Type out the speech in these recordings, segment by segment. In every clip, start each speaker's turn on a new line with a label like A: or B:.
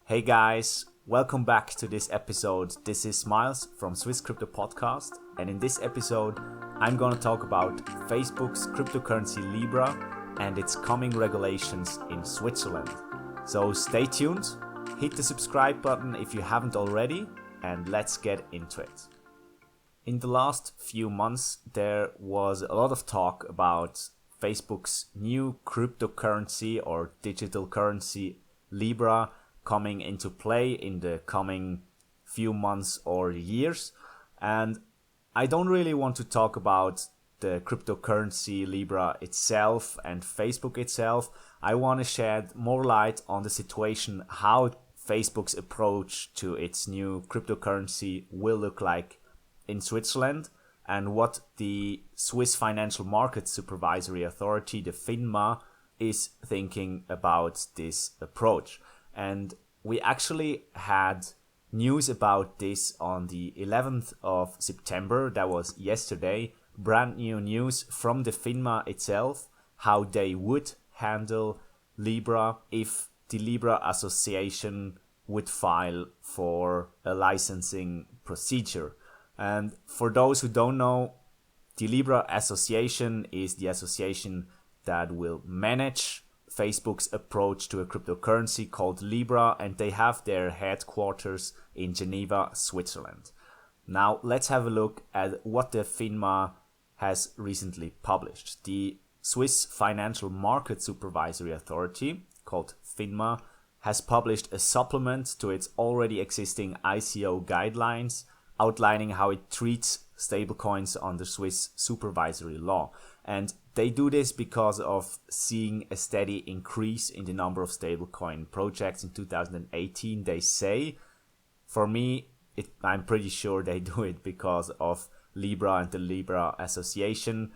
A: Hey guys, welcome back to this episode. This is Miles from Swiss Crypto Podcast, and in this episode, I'm going to talk about Facebook's cryptocurrency Libra and its coming regulations in Switzerland. So stay tuned, hit the subscribe button if you haven't already, and let's get into it. In the last few months, there was a lot of talk about Facebook's new cryptocurrency or digital currency Libra coming into play in the coming few months or years. And I don't really want to talk about the cryptocurrency Libra itself and Facebook itself. I want to shed more light on the situation, how Facebook's approach to its new cryptocurrency will look like in Switzerland, and what the Swiss Financial Market Supervisory Authority, the FINMA, is thinking about this approach. And we actually had news about this on the 11th of September, that was yesterday, brand new news from the FINMA itself, how they would handle Libra if the Libra Association would file for a licensing procedure. And for those who don't know, the Libra Association is the association that will manage Facebook's approach to a cryptocurrency called Libra, and they have their headquarters in Geneva, Switzerland. Now, let's have a look at what the FINMA has recently published. The Swiss Financial Market Supervisory Authority, called FINMA, has published a supplement to its already existing ICO guidelines, outlining how it treats stablecoins under Swiss supervisory law. And they do this because of seeing a steady increase in the number of stablecoin projects in 2018, they say. For me, I'm pretty sure they do it because of Libra and the Libra Association.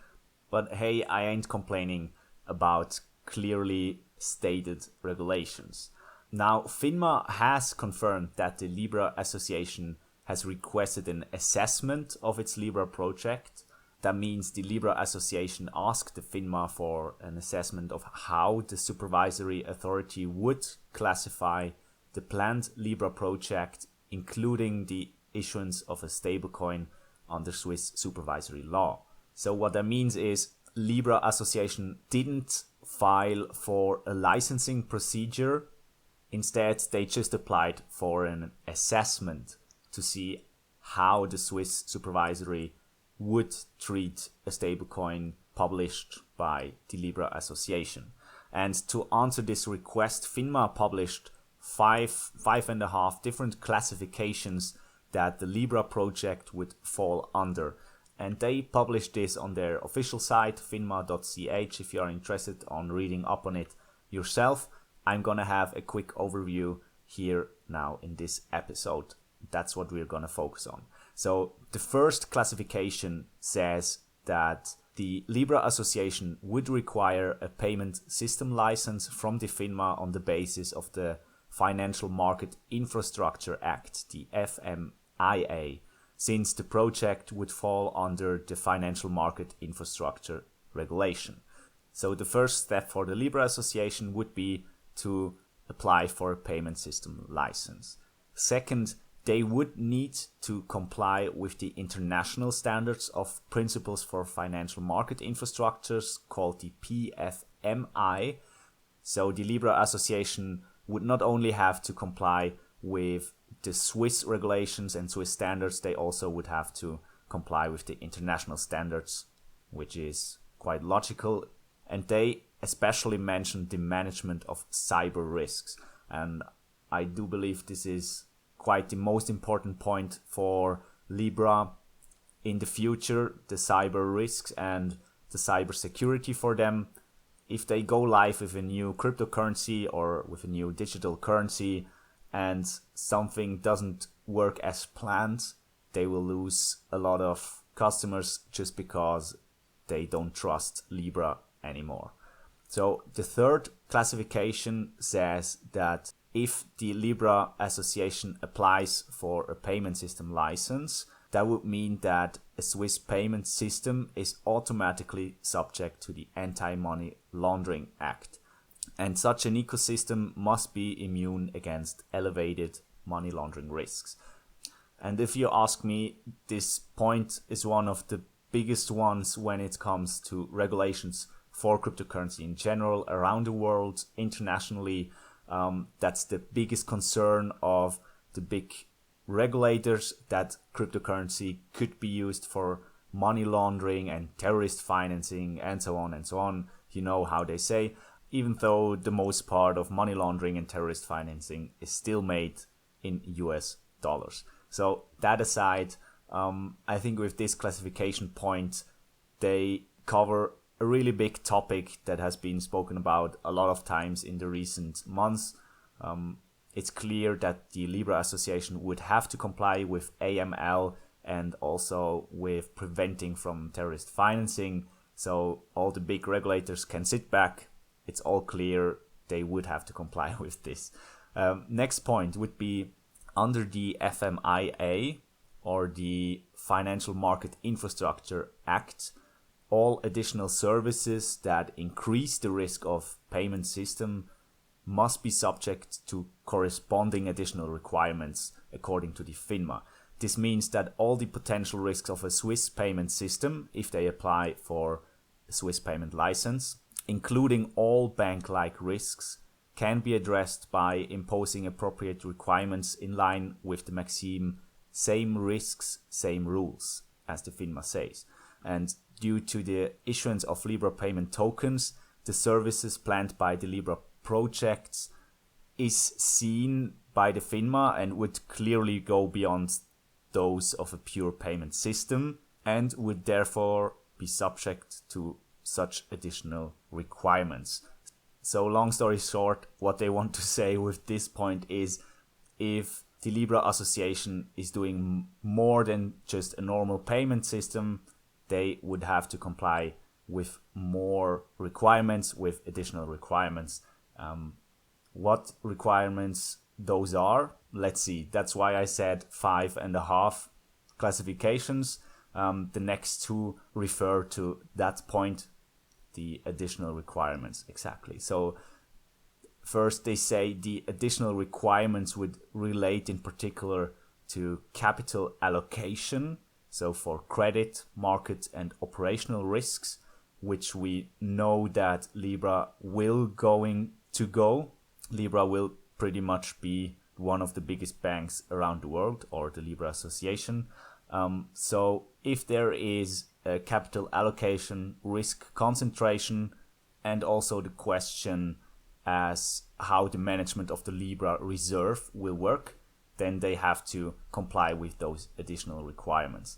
A: But hey, I ain't complaining about clearly stated regulations. Now, FINMA has confirmed that the Libra Association has requested an assessment of its Libra project. That means the Libra Association asked the FINMA for an assessment of how the supervisory authority would classify the planned Libra project, including the issuance of a stablecoin under Swiss supervisory law. So what that means is Libra Association didn't file for a licensing procedure. Instead, they just applied for an assessment to see how the Swiss supervisory would treat a stablecoin published by the Libra Association. And to answer this request, FINMA published five and a half different classifications that the Libra project would fall under. And they published this on their official site, finma.ch, if you are interested on reading up on it yourself. I'm gonna have a quick overview here now in this episode. That's what we're gonna focus on. So the first classification says that the Libra Association would require a payment system license from the FINMA on the basis of the Financial Market Infrastructure Act, the FMIA, since the project would fall under the Financial Market Infrastructure Regulation. So the first step for the Libra Association would be to apply for a payment system license. Second, they would need to comply with the international standards of principles for financial market infrastructures called the PFMI. So the Libra Association would not only have to comply with the Swiss regulations and Swiss standards, they also would have to comply with the international standards, which is quite logical. And they especially mentioned the management of cyber risks. And I do believe this is quite the most important point for Libra in the future, the cyber risks and the cyber security for them. If they go live with a new cryptocurrency or with a new digital currency and something doesn't work as planned, they will lose a lot of customers just because they don't trust Libra anymore. So the third classification says that if the Libra Association applies for a payment system license, that would mean that a Swiss payment system is automatically subject to the Anti-Money Laundering Act. And such an ecosystem must be immune against elevated money laundering risks. And if you ask me, this point is one of the biggest ones when it comes to regulations for cryptocurrency in general, around the world, internationally. That's the biggest concern of the big regulators, that cryptocurrency could be used for money laundering and terrorist financing and so on and so on. You know how they say, even though the most part of money laundering and terrorist financing is still made in US dollars. So that aside, I think with this classification point, they cover a really big topic that has been spoken about a lot of times in the recent months. It's clear that the Libra Association would have to comply with AML and also with preventing from terrorist financing. So all the big regulators can sit back. It's all clear they would have to comply with this. Next point would be under the FMIA, or the Financial Market Infrastructure Act, all additional services that increase the risk of payment system must be subject to corresponding additional requirements according to the FINMA. This means that all the potential risks of a Swiss payment system, if they apply for a Swiss payment license, including all bank-like risks, can be addressed by imposing appropriate requirements in line with the maxim same risks, same rules, as the FINMA says. And due to the issuance of Libra payment tokens, the services planned by the Libra projects is seen by the FINMA and would clearly go beyond those of a pure payment system and would therefore be subject to such additional requirements. So long story short, what they want to say with this point is, if the Libra Association is doing more than just a normal payment system, they would have to comply with more requirements, with additional requirements. What requirements those are? Let's see. That's why I said 5.5 classifications. The next two refer to that point, the additional requirements, exactly. So first they say the additional requirements would relate in particular to capital allocation, so for credit, market and operational risks, which we know that Libra will going to go. Libra will pretty much be one of the biggest banks around the world, or the Libra Association. So if there is a capital allocation, risk concentration, and also the question as how the management of the Libra reserve will work, then they have to comply with those additional requirements.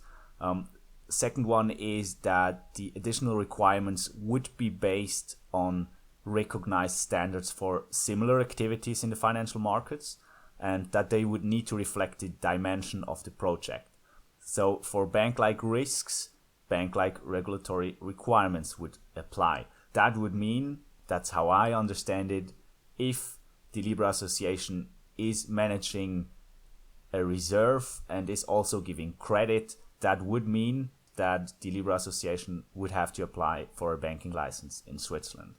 A: Second one is that the additional requirements would be based on recognized standards for similar activities in the financial markets, and that they would need to reflect the dimension of the project. So for bank-like risks, bank-like regulatory requirements would apply. That would mean, that's how I understand it, if the Libra Association is managing a reserve and is also giving credit, that would mean that the Libra Association would have to apply for a banking license in Switzerland.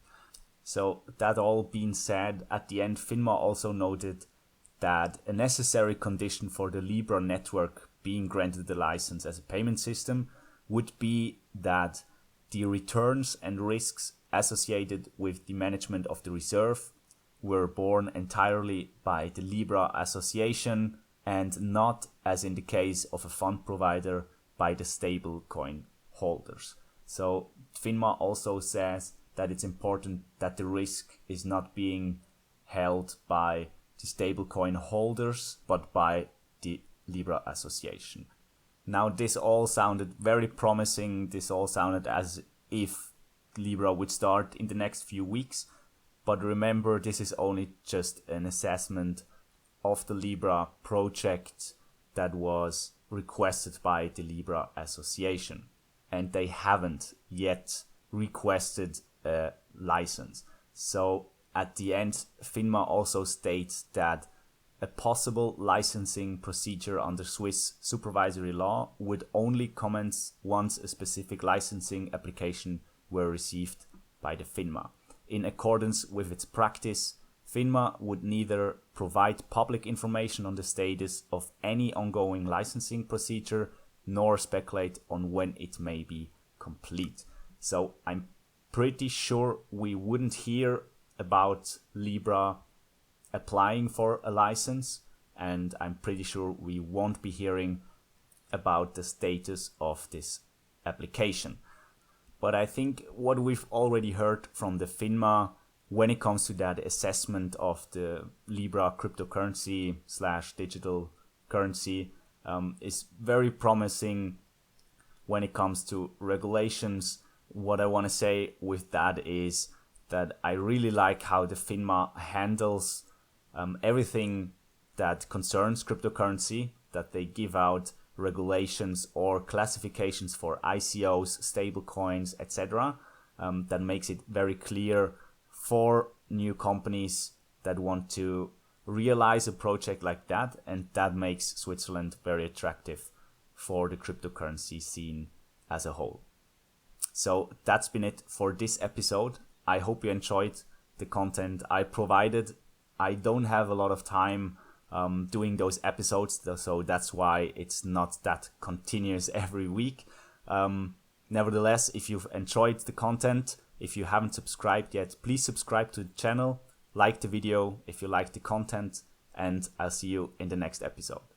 A: So that all being said, at the end, FINMA also noted that a necessary condition for the Libra network being granted the license as a payment system would be that the returns and risks associated with the management of the reserve were borne entirely by the Libra Association and not, as in the case of a fund provider, by the stablecoin holders. So FINMA also says that it's important that the risk is not being held by the stablecoin holders, but by the Libra Association. Now, this all sounded very promising. This all sounded as if Libra would start in the next few weeks. But remember, this is only just an assessment of the Libra project that was requested by the Libra Association. And they haven't yet requested a license. So at the end, FINMA also states that a possible licensing procedure under Swiss supervisory law would only commence once a specific licensing application were received by the FINMA. in accordance with its practice, FINMA would neither provide public information on the status of any ongoing licensing procedure nor speculate on when it may be complete. So I'm pretty sure we wouldn't hear about Libra applying for a license, and I'm pretty sure we won't be hearing about the status of this application. But I think what we've already heard from the FINMA when it comes to that assessment of the Libra cryptocurrency / digital currency is very promising when it comes to regulations. What I want to say with that is that I really like how the FINMA handles everything that concerns cryptocurrency, that they give out regulations or classifications for ICOs, stablecoins, etc. That makes it very clear for new companies that want to realize a project like that, and that makes Switzerland very attractive for the cryptocurrency scene as a whole. So that's been it for this episode. I hope you enjoyed the content I provided. I don't have a lot of time doing those episodes, so that's why it's not that continuous every week. Nevertheless, if you've enjoyed the content, if you haven't subscribed yet, please subscribe to the channel, like the video if you like the content, and I'll see you in the next episode.